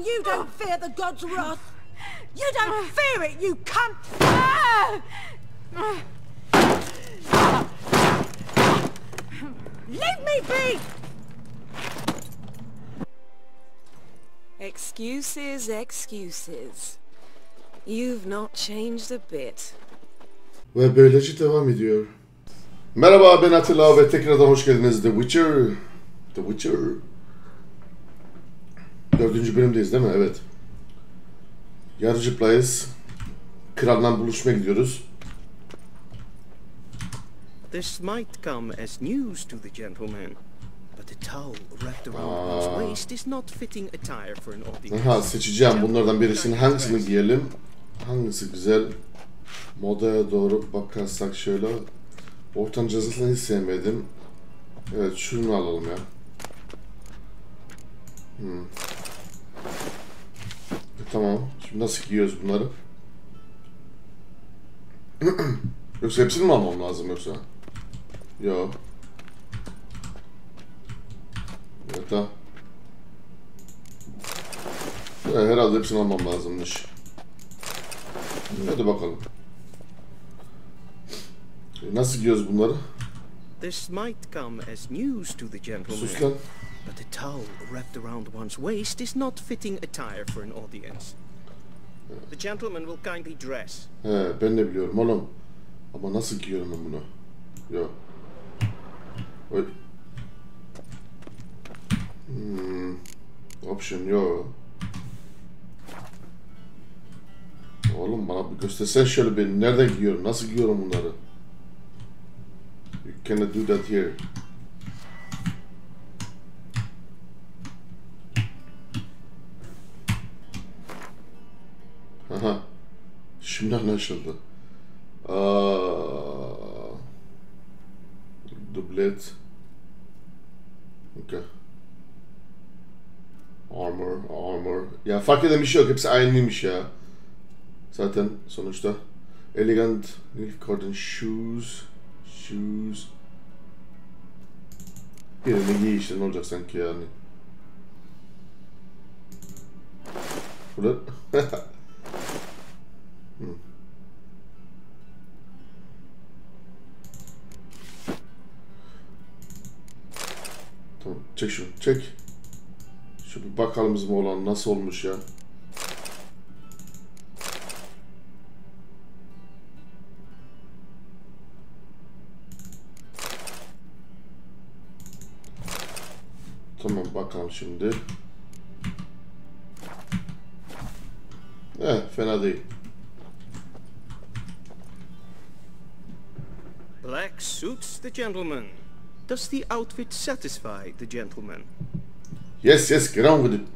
You don't fear the gods' wrath. You don't fear it, you cunt! Leave me be! Excuses, excuses. You've not changed a bit. Ve böylece devam ediyor. Merhaba, ben Atilla ve tekrardan hoş geldiniz The Witcher. The Witcher. 4. bölümdeyiz değil mi? Evet. Yarıcıplayız. Kral'la buluşmaya gidiyoruz. This might come as news to the gentleman, but the towel wrapped around one's waist is not fitting attire for an audience. Aha, seçeceğim bunlardan birisini. Hangisini giyelim? Hangisi güzel? Modaya doğru bakarsak şöyle. Ortancasını hiç sevmedim. Evet, şunu alalım ya. Tamam. Şimdi nasıl giyiyoruz bunları? Yoksa hepsini mi almam lazım yoksa? Yok. Evet ha. Herhalde hepsini almam lazımmış. Hadi bakalım. Nasıl giyiyoruz bunları? This might come as news to the gentleman. Sus lan. But the towel wrapped around one's waist is not fitting attire for an audience. The gentleman will kindly dress. He, ben de biliyorum oğlum. Ama nasıl giyiyorum ben bunu? Yok. Oy. Option yok. Oğlum bana bir göstersen şöyle ben nereden giyiyorum? Nasıl giyiyorum bunları? You cannot do that here. Aha. Şimdi anlaşıldı. Dublet. Okay. Armor. Ya fark eden bir şey yok. Hepsi aynıymış ya. Zaten sonuçta. Elegant leaf cotton shoes. Birini giy işte, ne olacak sanki yani. Burada. Tamam, çek şunu, çek. Şu bir bakalım bizim oğlan nasıl olmuş ya. Tamam, bakalım şimdi. Fena değil. Black suits the gentleman. Does the outfit satisfy the gentleman? Yes, get on with it.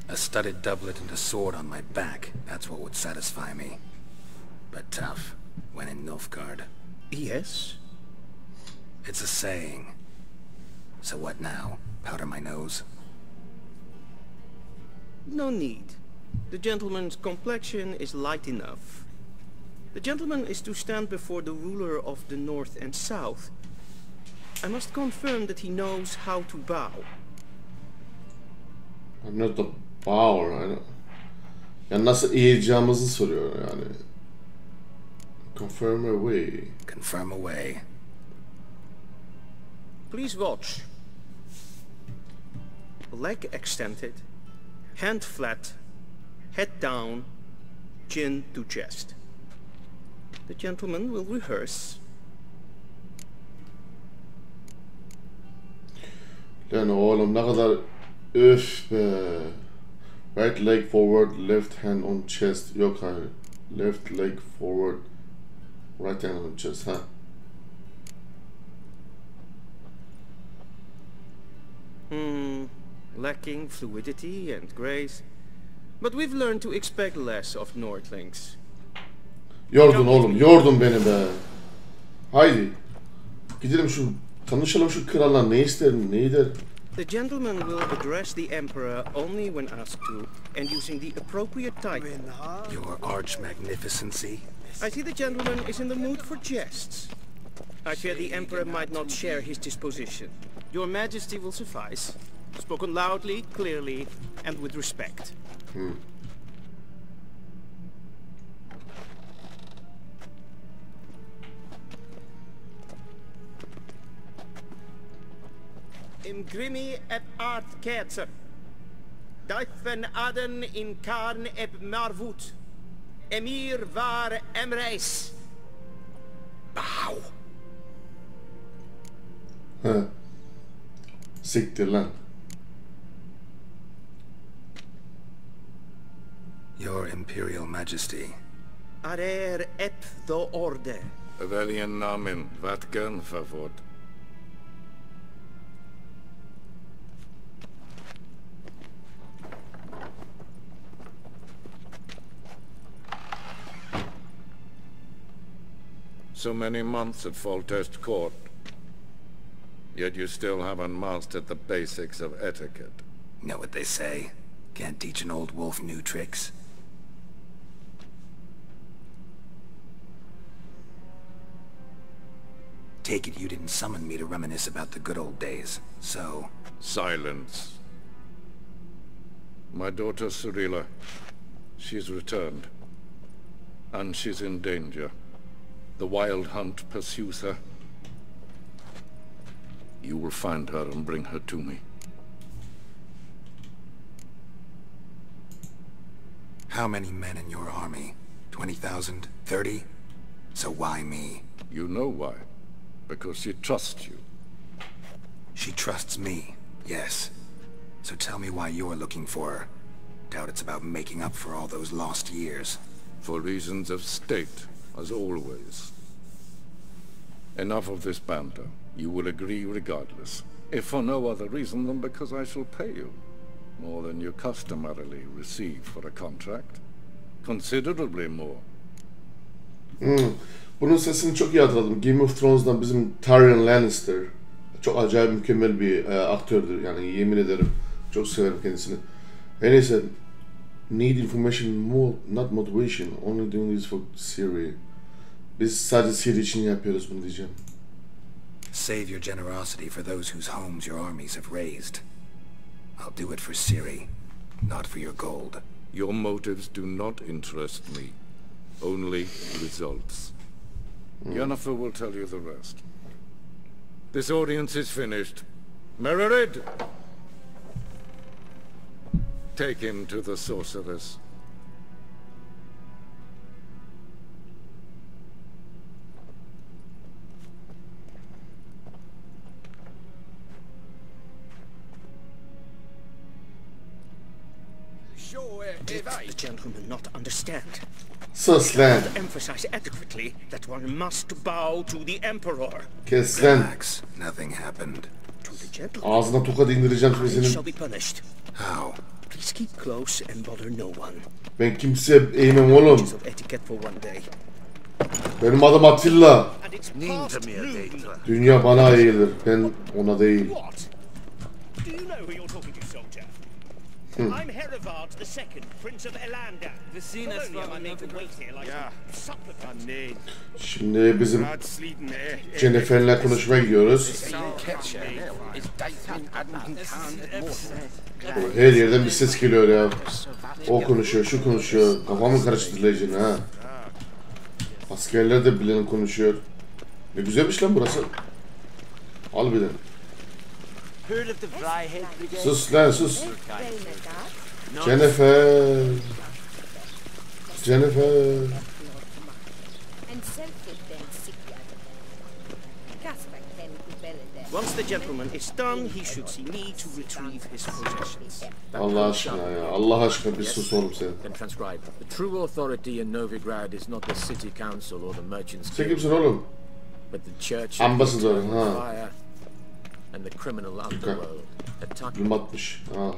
A studded doublet and a sword on my back, that's what would satisfy me. But tough, when in Nilfgaard. Yes? It's a saying. So what now? Powder my nose? No need. The gentleman's complexion is light enough. The gentleman is to stand before the ruler of the North and South. I must confirm that he knows how to bow. I'm not the bower. Ya nasıl eğileceğimizi soruyor yani. Confirm away. Confirm away. Please watch. Leg extended, hand flat, head down, chin to chest. The gentleman will rehearse. Lan oğlum ne kadar öf be. Right leg forward, left hand on chest. Yok hayır. Left leg forward, right hand on chest. Ha. Lacking fluidity and grace. But we've learned to expect less of Nordlings. Yordun oğlum, yordun beni be. Haydi. Gidelim tanışalım şu kralla, ne ister, ne eder? The gentleman will address the emperor only when asked to, and using the appropriate title. Your arch magnificency. I see the gentleman is in the mood for jests. I fear the emperor might not share his disposition. Your majesty will suffice. Spoken loudly, clearly, and with respect. Imgrimi et art ketzer. Duifen aden in karn eb marvut. Emir var emreis. Bow. He. Siktir lan. Your Imperial Majesty. Arer ep the orde. Väljen namen, vatgen favor. So many months at Foltest Court, yet you still haven't mastered the basics of etiquette. Know what they say? Can't teach an old wolf new tricks. Take it you didn't summon me to reminisce about the good old days, so... Silence. My daughter Cyrilla, she's returned. And she's in danger. The Wild Hunt pursues her. You will find her and bring her to me. How many men in your army? 20,000? 30? So why me? You know why. Because she trusts you. She trusts me, yes. So tell me why you're looking for her. Doubt it's about making up for all those lost years. For reasons of state, as always. Enough of this banter. You will agree regardless. If for no other reason than because I shall pay you. More than you customarily receive for a contract. Considerably more. Bunun sesini çok iyi hatırladım. Game of Thrones'dan bizim Tyrion Lannister. Çok acayip mükemmel bir aktördür. Yani yemin ederim. Çok severim kendisini. Her neyse. Need information more, not motivation. Only doing this for Ciri. Biz sadece Ciri için yapıyoruz bunu diyeceğim. Save your generosity for those whose homes your armies have raised. I'll do it for Ciri, not for your gold. Your motives do not interest me. Only results. Yennefer will tell you the rest. This audience is finished. Mererid! Take him to the sorceress. Did the gentleman not understand? Sus lan. Emphasize adequately that one must bow to the Emperor. Kes lan. Relax, nothing happened. To the gentleman, Ağzına tokat indireceğim şimdi I shall senin. be punished. How? Please keep close and bother no one. Ben kimseye eğmem oğlum. Just of etiquette for one day. Benim adım Atilla. And it's past noon. Dünya bana eğilir. Ben ona değil. What? Do you know who you're talking to, soldier? I'm Herivard II, Prince of Elander. Only am I made to wait here like some supplicant. Şimdi bizim Jennifer'le konuşmaya gidiyoruz. Her yerden bir ses geliyor ya. O konuşuyor, şu konuşuyor. Kafamı karıştırdı Legend ha. Askerler de bilen konuşuyor. Ne güzelmiş lan burası. Al bir de. Sus lan sus. Jennifer. Jennifer. Once the gentleman is done, he should see me to retrieve his possessions. Allah aşkına ya. Allah aşkına bir sus oğlum sen. Then transcribe. The true authority in Novigrad is not the city council or the merchants Sen guild, kimsin oğlum? but the church Ambassador, of the Eternal ha. Fire and the criminal underworld. A takip. Bilmatmış. Aha.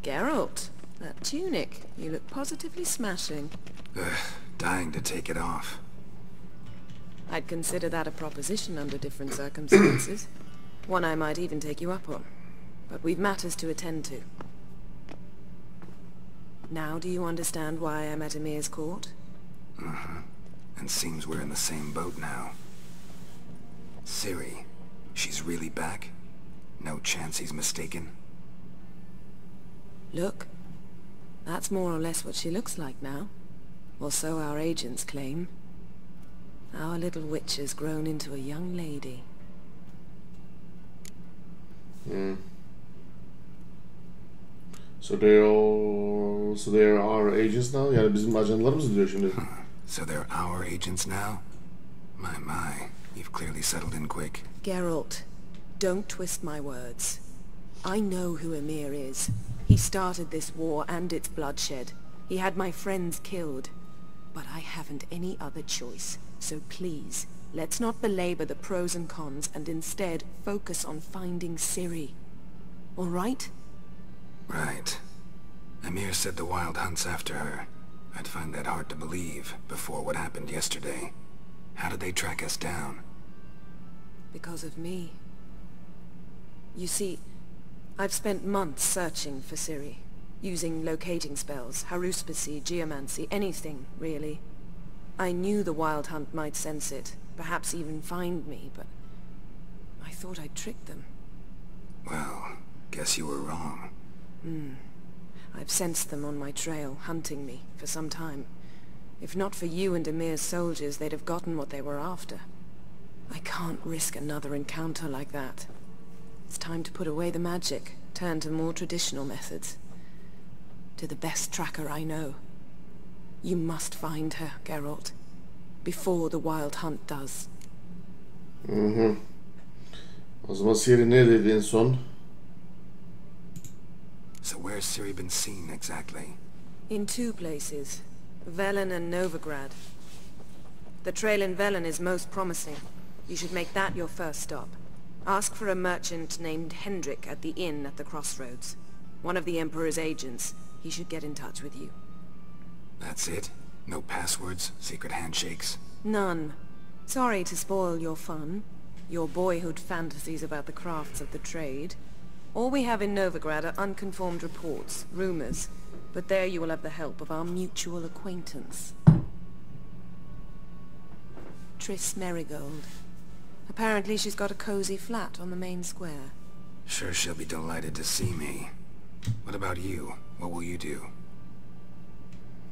Geralt, that tunic. You look positively smashing. Dying to take it off. I'd consider that a proposition under different circumstances. One I might even take you up on. But we've matters to attend to. Now do you understand why I'm at Emir's court? And seems we're in the same boat now. Ciri, she's really back? No chance he's mistaken? Look. That's more or less what she looks like now. Or so our agents claim. Our little witch has grown into a young lady. So they are our agents now. Yani bizim ajanlarımız diyor şimdi. So they're our agents now? My, you've clearly settled in quick. Geralt, don't twist my words. I know who Emir is. He started this war and its bloodshed. He had my friends killed. But I haven't any other choice. So please, let's not belabor the pros and cons and instead focus on finding Ciri. All right? Right. Emir said the Wild hunts after her. I'd find that hard to believe before what happened yesterday. How did they track us down? Because of me. You see, I've spent months searching for Ciri, using locating spells, haruspicy, geomancy, anything, really. I knew the Wild Hunt might sense it, perhaps even find me, but I thought I'd tricked them. Well, guess you were wrong. I've sensed them on my trail, hunting me, for some time. If not for you and Emir's soldiers, they'd have gotten what they were after. I can't risk another encounter like that. It's time to put away the magic, turn to more traditional methods. To the best tracker I know. You must find her, Geralt. Before the Wild Hunt does. O zaman Ciri neredeydi en son? So where's Ciri been seen exactly? In two places. Velen and Novigrad. The trail in Velen is most promising. You should make that your first stop. Ask for a merchant named Hendrik at the inn at the crossroads. One of the Emperor's agents. He should get in touch with you. That's it? No passwords? Secret handshakes? None. Sorry to spoil your fun. Your boyhood fantasies about the crafts of the trade. All we have in Novigrad are unconfirmed reports, rumors. But there you will have the help of our mutual acquaintance. Triss Merigold. Apparently she's got a cozy flat on the main square. Sure she'll be delighted to see me. What about you? What will you do?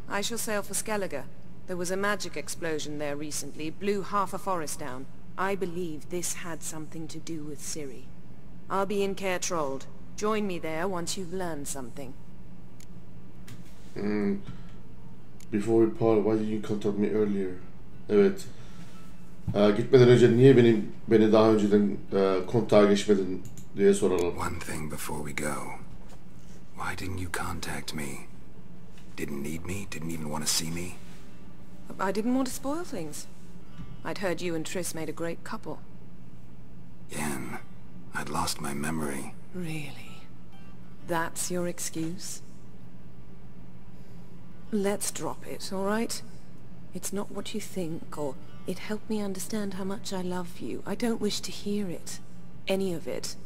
I shall sail for Skellige. There was a magic explosion there recently, blew half a forest down. I believe this had something to do with Ciri. I'll be in Caer Trold. Join me there once you've learned something. Before we part, why did you contact me earlier? Evet. Gitmeden önce niye beni daha önceden kontağa geçmedin diye soralım. One thing before we go. Why didn't you contact me? Didn't need me? Didn't even want to see me? I didn't want to spoil things. I'd heard you and Triss made a great couple. Yen, I'd lost my memory. Really? That's your excuse? Let's drop it, all right? It's not what you think, or it helped me understand how much I love you. I don't wish to hear it. Any of it.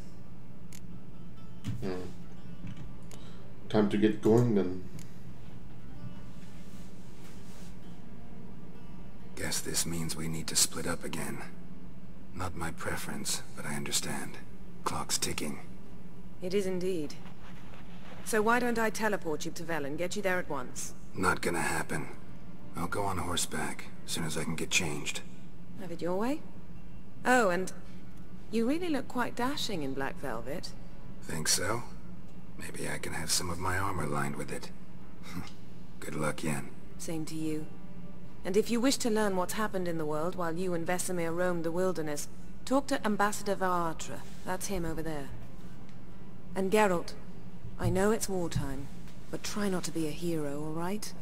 Time to get going then. Guess this means we need to split up again. Not my preference, but I understand. Clock's ticking. It is indeed. So why don't I teleport you to Velen, get you there at once? Not gonna happen. I'll go on horseback, as soon as I can get changed. Have it your way? Oh, and you really look quite dashing in black velvet. Think so? Maybe I can have some of my armor lined with it. Good luck, Yen. Same to you. And if you wish to learn what's happened in the world while you and Vesemir roamed the wilderness, talk to Ambassador Varatra. That's him over there. And Geralt, I know it's wartime, but try not to be a hero, all right?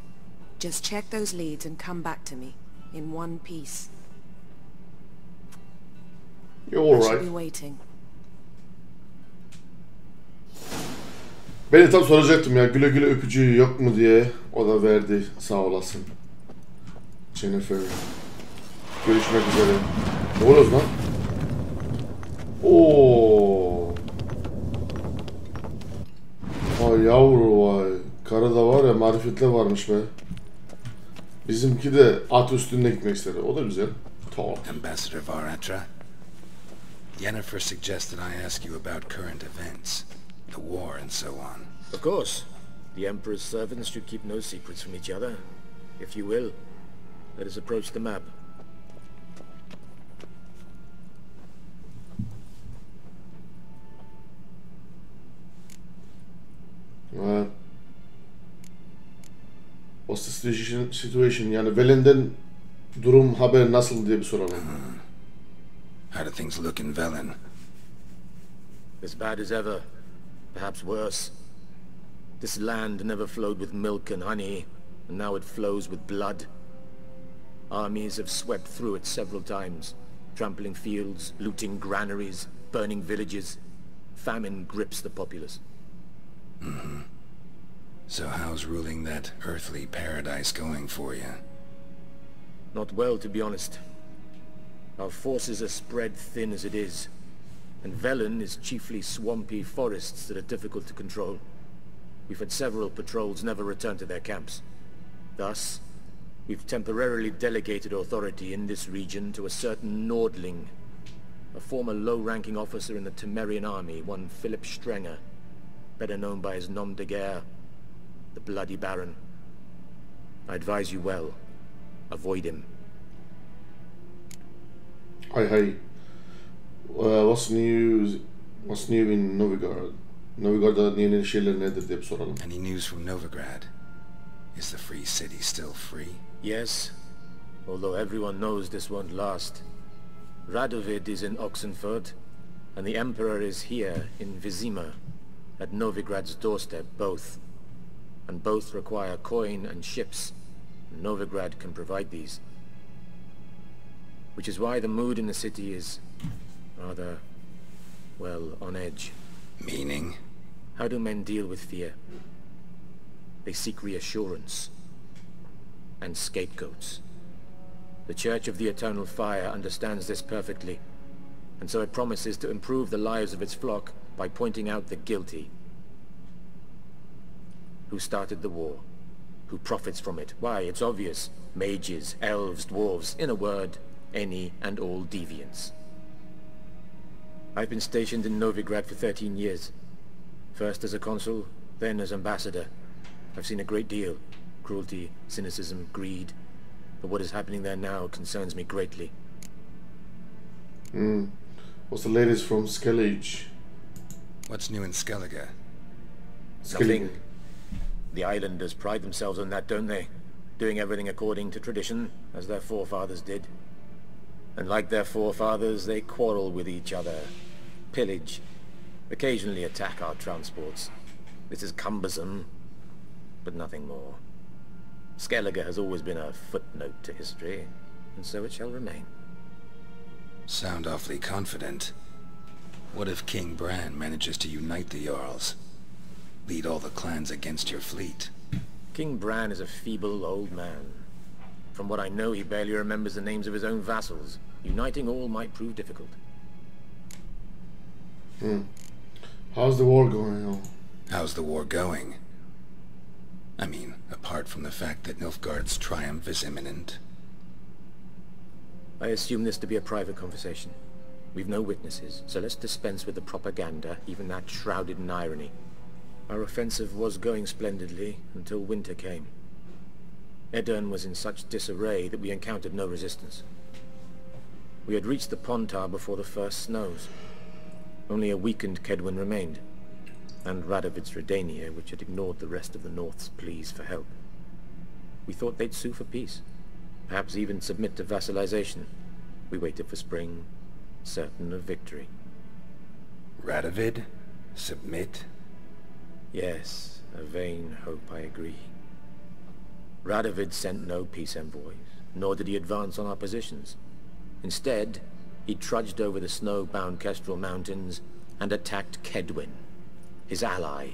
Just check those leads and come back to me, in one piece. You're all I shall right. be waiting. Ben de tam soracaktım ya, güle güle öpücüğü yok mu diye. O da verdi, sağ olasın. Jennifer. Görüşmek üzere. Ne oluyoruz lan? Oo. Vay yavru vay. Karada var ya, marifetli varmış be. Bizimki de at üstünde gitmek istedi. O da güzel. Talk. Ambassador Varatra? Yennefer suggested I ask you about current events, the war and so on. Of course. The Emperor's servants should keep no secrets from each other. If you will, let us approach the map. What's the situation? Yani Velen'den durum haber nasıl diye bir soralım. How do things look in Velen? As bad as ever. Perhaps worse. This land never flowed with milk and honey, and now it flows with blood. Armies have swept through it several times, trampling fields, looting granaries, burning villages. Famine grips the populace. So how's ruling that earthly paradise going for you? Not well, to be honest. Our forces are spread thin as it is, and Velen is chiefly swampy forests that are difficult to control. We've had several patrols never return to their camps. Thus, we've temporarily delegated authority in this region to a certain Nordling, a former low-ranking officer in the Temerian army, one Philip Strenger, better known by his nom de guerre, the Bloody Baron. I advise you well. Avoid him. Hi. What's new in Novigrad? Novigrad'da yeni şeyler nedir diye soralım. Any news from Novigrad? Is the free city still free? Yes, although everyone knows this won't last. Radovid is in Oxenfurt, and the Emperor is here in Vizima, at Novigrad's doorstep, both. And both require coin and ships. Novigrad can provide these. Which is why the mood in the city is rather, well, on edge. Meaning? How do men deal with fear? They seek reassurance and scapegoats. The Church of the Eternal Fire understands this perfectly, and so it promises to improve the lives of its flock by pointing out the guilty. Who started the war? Who profits from it? Why, it's obvious. Mages, elves, dwarves, in a word, any and all deviants. I've been stationed in Novigrad for 13 years. First as a consul, then as ambassador. I've seen a great deal. Cruelty, cynicism, greed. But what is happening there now concerns me greatly. What's the latest from Skellige? What's new in Skellige? Nothing. The islanders pride themselves on that, don't they? Doing everything according to tradition, as their forefathers did. And like their forefathers, they quarrel with each other, pillage, occasionally attack our transports. This is cumbersome, but nothing more. Skellige has always been a footnote to history, and so it shall remain. Sound awfully confident. What if King Bran manages to unite the Jarls? Lead all the clans against your fleet? King Bran is a feeble old man. From what I know, he barely remembers the names of his own vassals. Uniting all might prove difficult. How's the war going on? How's the war going? I mean, apart from the fact that Nilfgaard's triumph is imminent. I assume this to be a private conversation. We've no witnesses, so let's dispense with the propaganda, even that shrouded in irony. Our offensive was going splendidly until winter came. Edirn was in such disarray that we encountered no resistance. We had reached the Pontar before the first snows. Only a weakened Kedwin remained, and Radovid's Redania, which had ignored the rest of the North's pleas for help. We thought they'd sue for peace, perhaps even submit to vassalization. We waited for spring, certain of victory. Radovid? Submit? Yes, a vain hope, I agree. Radovid sent no peace envoys, nor did he advance on our positions. Instead, he trudged over the snow-bound Kestrel Mountains and attacked Kedwin, his ally.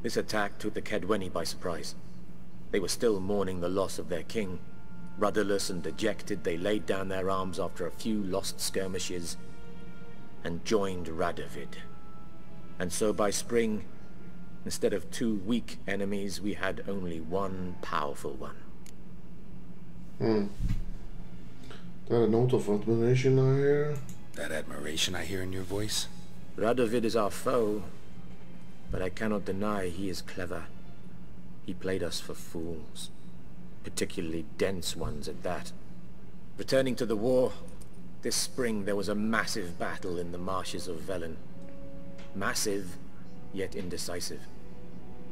This attack took the Kedweni by surprise. They were still mourning the loss of their king. Rudderless and dejected, they laid down their arms after a few lost skirmishes and joined Radovid. And so by spring, instead of 2 weak enemies, we had only one powerful one. Got a note of admiration here. That admiration I hear in your voice? Radovid is our foe, but I cannot deny he is clever. He played us for fools, particularly dense ones at that. Returning to the war, this spring there was a massive battle in the marshes of Velen. Massive, yet indecisive.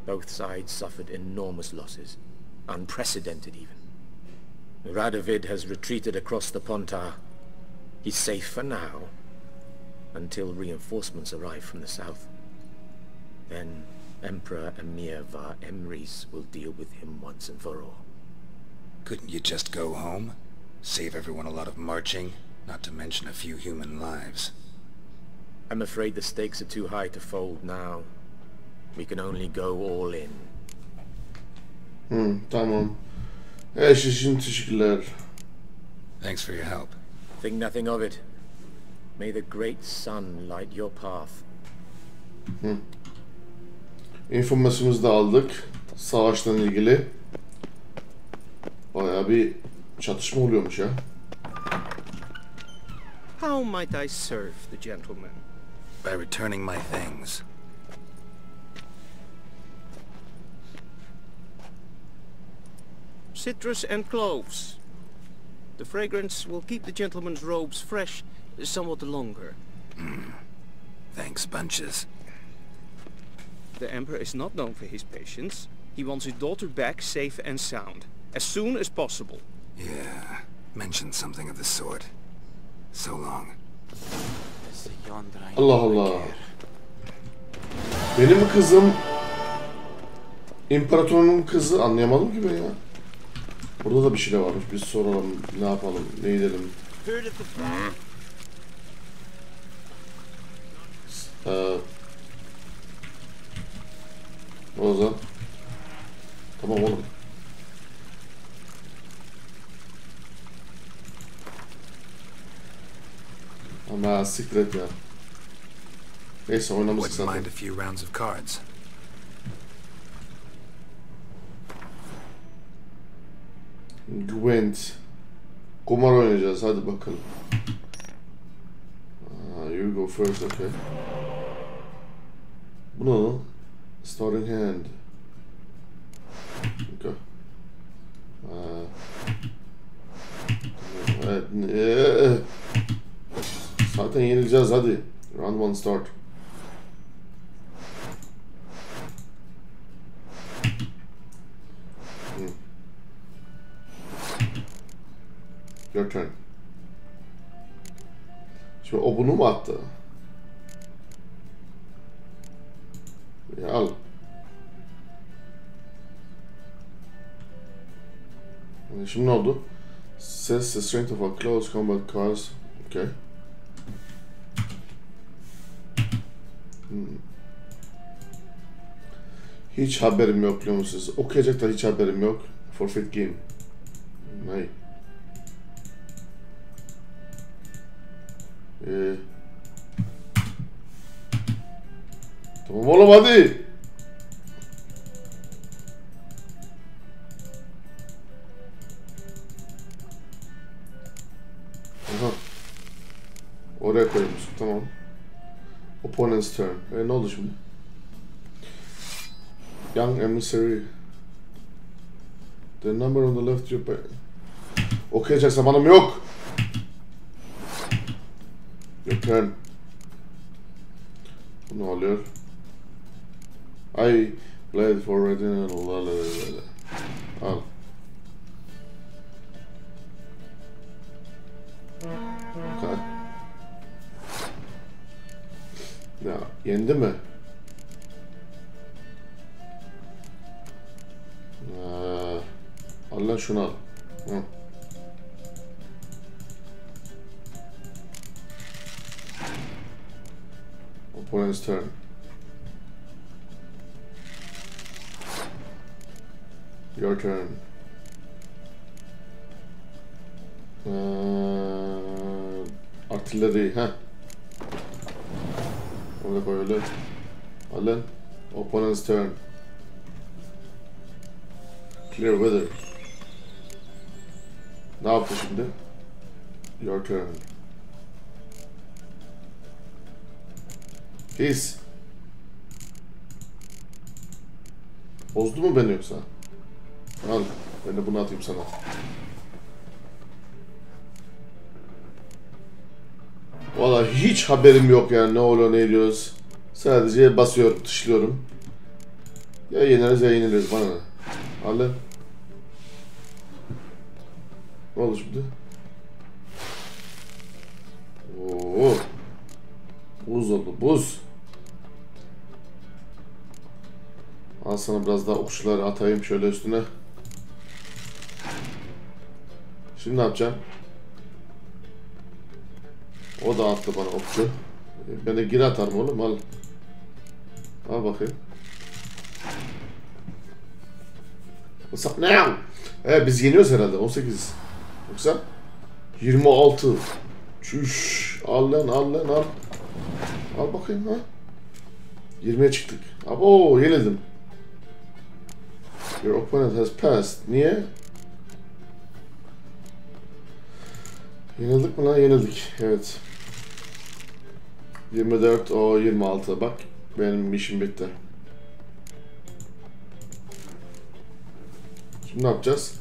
Both sides suffered enormous losses, unprecedented even. Radovid has retreated across the Pontar. He's safe for now, until reinforcements arrive from the south. Then Emperor Emir var Emrys will deal with him once and for all. Couldn't you just go home? Save everyone a lot of marching, not to mention a few human lives. I'm afraid the stakes are too high to fold now. We can only go all in. Tamam. Her şey için teşekkürler. Thanks for your help. Think nothing of it. May the great sun light your path. İnformasyonumuzu da aldık. Savaşla ilgili. Bayağı bir çatışma oluyormuş ya. How might I serve the gentleman? By returning my things. Citrus and cloves. The fragrance will keep the gentleman's robes fresh somewhat longer. Thanks, bunches. The Emperor is not known for his patience. He wants his daughter back safe and sound, as soon as possible. Yeah, mentioned something of the sort. So long. Allah Allah. Benim kızım İmparatorun kızı, anlayamadım ki ben ya. Burada da bir şeyler varmış. Biz soralım, ne yapalım, ne edelim. O zaman tamam oğlum. Ama siktir et ya. Neyse oynamıştık Wouldn't zaten. mind a few rounds of cards. Gwent. Kumar oynayacağız, hadi bakalım. You go first, okay. Bu ne lan? Starting hand. Okay. Evet. Zaten yenileceğiz, hadi. Round 1 start. Your turn. Şimdi o bunu mu attı? Ya al. Şimdi ne oldu? Says the strength of our close combat cards. Okay. Hiç haberim yok biliyor musunuz? Okuyacak da hiç haberim yok. Forfeit game. Hayır. Tamam oğlum hadi. Aha. Oraya koymuş. Tamam. Opponent's turn. Ne oldu şimdi? Young emissary. The number on the left your okuyacak zamanım yok. Your turn. Ne oluyor? I played for Retinal. Al. Okay. Ya yendi mi? Al lan şunu al. Hı. Opponent's turn. Your turn. Artillery, ha. Onu da koy öyle. Al lan. Opponent's turn. Clear weather. Ne yaptı şimdi? Your turn. His. Bozdu mu beni yoksa? Al. Ben de bunu atayım sana. Vallahi hiç haberim yok yani ne oluyor ne ediyoruz. Sadece basıyorum, dışlıyorum. Ya yeneriz ya yeniliriz bana ne. Al lan. Ne oldu şimdi? Oo. Buz oldu, buz. Al sana biraz daha okçuları atayım şöyle üstüne. Şimdi ne yapacağım? O da attı bana okçu. Ben de geri atarım oğlum, al. Al bakayım. What's up now? Biz yeniyoruz herhalde, 18. Yoksa 26. Çüş. Al lan, al lan, al. Al bakayım ha. 20'ye çıktık. Abo, yenildim. Your opponent has passed. Niye? Yenildik mi lan? Yenildik. Evet. 24, o 26. Bak, benim işim bitti. Şimdi ne yapacağız?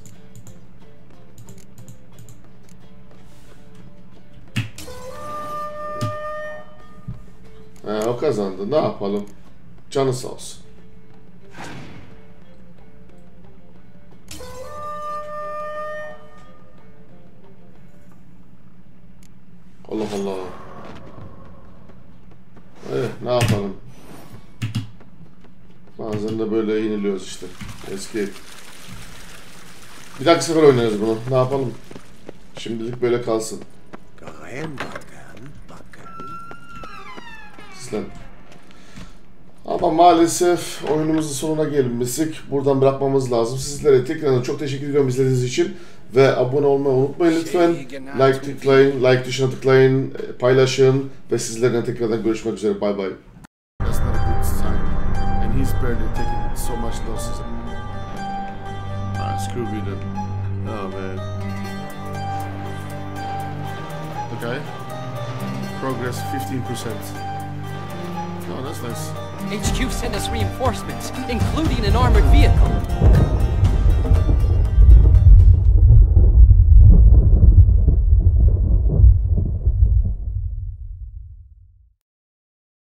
O kazandı. Ne yapalım? Canı sağ olsun. Allah Allah. Ne yapalım? Bazen de böyle yeniliyoruz işte. Eski. Bir dahaki sefer oynarız bunu. Ne yapalım? Şimdilik böyle kalsın. Sizden. Ama maalesef oyunumuzun sonuna gelmiştik. Buradan bırakmamız lazım. Sizlere tekrar çok teşekkür ediyorum izlediğiniz için. Ve abone olmayı unutmayın lütfen. Like tıklayın, like tuşuna tıklayın, paylaşın. Ve sizlerle tekrardan görüşmek üzere. Bye bye. That's not a good sign. And he's barely taking so much losses. Screw with it. Oh man. Okay. Progress 15%. Oh, that's nice. HQ sent us reinforcements, including an armored vehicle.